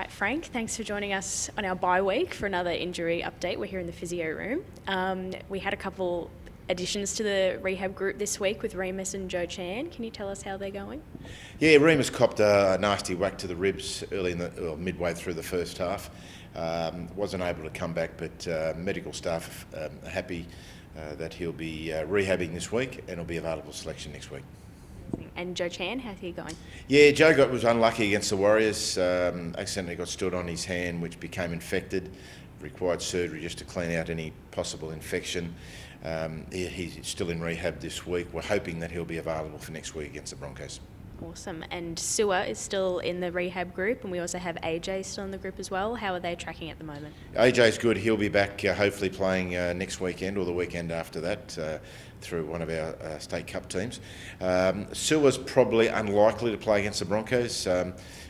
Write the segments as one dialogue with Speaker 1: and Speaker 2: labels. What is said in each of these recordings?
Speaker 1: right, Frank, thanks for joining us on our bye week for another injury update. We're here in the physio room. We had a couple additions to the rehab group this week with Remus and Joe Chan. Can you tell us how they're going?
Speaker 2: Yeah, Remus copped a nasty whack to the ribs midway through the first half. Wasn't able to come back, but medical staff are happy that he'll be rehabbing this week and will be available for selection next week.
Speaker 1: And Joe Chan, how's he going?
Speaker 2: Yeah, Joe was unlucky against the Warriors. Accidentally got stood on his hand, which became infected. Required surgery just to clean out any possible infection. He's still in rehab this week. We're hoping that he'll be available for next week against the Broncos.
Speaker 1: Awesome. And Sewer is still in the rehab group, and we also have AJ still in the group as well. How are they tracking at the moment?
Speaker 2: AJ's good. He'll be back hopefully playing next weekend or the weekend after that through one of our State Cup teams. Sewer's probably unlikely to play against the Broncos,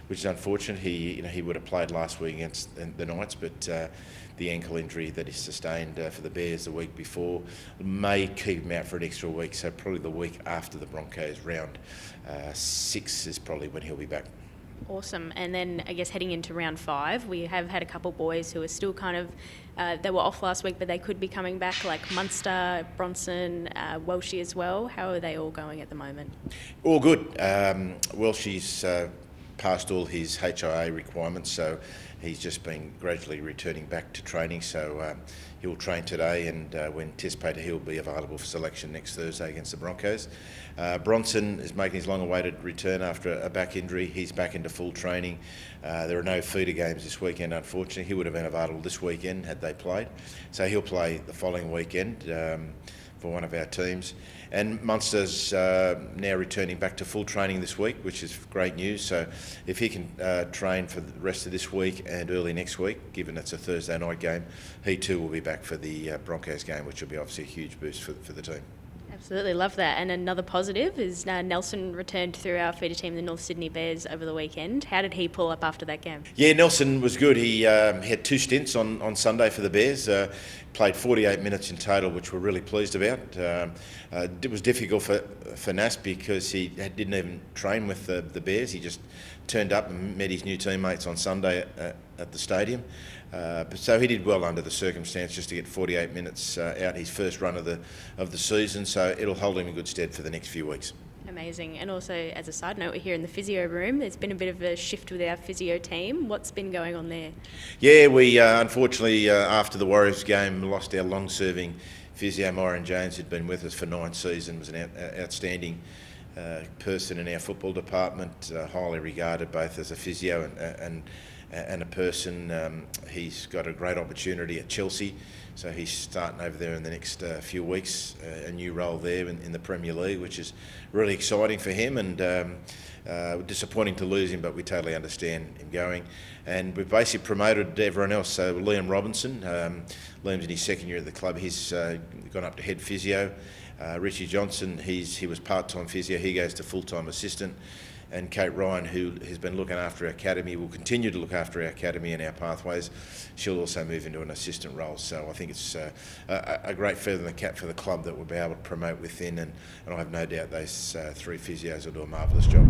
Speaker 2: which is unfortunate. He would have played last week against the Knights, but the ankle injury that he sustained for the Bears the week before may keep him out for an extra week, so probably the week after the Broncos round 6 is probably when he'll be back.
Speaker 1: Awesome. And then I guess heading into round 5, we have had a couple boys who are still kind of, they were off last week, but they could be coming back, like Munster, Bronson, Welshie as well. How are they all going at the moment?
Speaker 2: All good. Welshie's passed all his HIA requirements, so he's just been gradually returning back to training, so he'll train today, and we anticipate he'll be available for selection next Thursday against the Broncos. Bronson is making his long-awaited return after a back injury. He's back into full training. There are no feeder games this weekend, unfortunately. He would have been available this weekend had they played, so he'll play the following weekend for one of our teams. And Munster's now returning back to full training this week, which is great news. So if he can train for the rest of this week and early next week, given it's a Thursday night game, he too will be back for the Broncos game, which will be obviously a huge boost for the team.
Speaker 1: Absolutely, love that. And another positive is Nelson returned through our feeder team, the North Sydney Bears, over the weekend. How did he pull up after that game?
Speaker 2: Yeah, Nelson was good. He had 2 stints on Sunday for the Bears. Played 48 minutes in total, which we're really pleased about. It was difficult for Nas because he didn't even train with the Bears. He just turned up and met his new teammates on Sunday at the stadium. So he did well under the circumstance just to get 48 minutes out his first run of the season. So it'll hold him in good stead for the next few weeks.
Speaker 1: Amazing. And also, as a side note, we're here in the physio room. There's been a bit of a shift with our physio team. What's been going on there?
Speaker 2: Yeah, we unfortunately, after the Warriors game, lost our long-serving physio, Myron Jones, who'd been with us for 9 seasons, was an outstanding person in our football department, highly regarded both as a physio and a person. He's got a great opportunity at Chelsea, so he's starting over there in the next few weeks, a new role there in the Premier League, which is really exciting for him, and disappointing to lose him, but we totally understand him going. And we've basically promoted everyone else. So Liam Robinson, Liam's in his 2nd year at the club, he's gone up to head physio. Richie Johnson, he was part-time physio, he goes to full-time assistant. And Kate Ryan, who has been looking after our academy, will continue to look after our academy and our pathways. She'll also move into an assistant role. So I think it's a great feather in the cap for the club that we'll be able to promote within, and I have no doubt those 3 physios will do a marvellous job.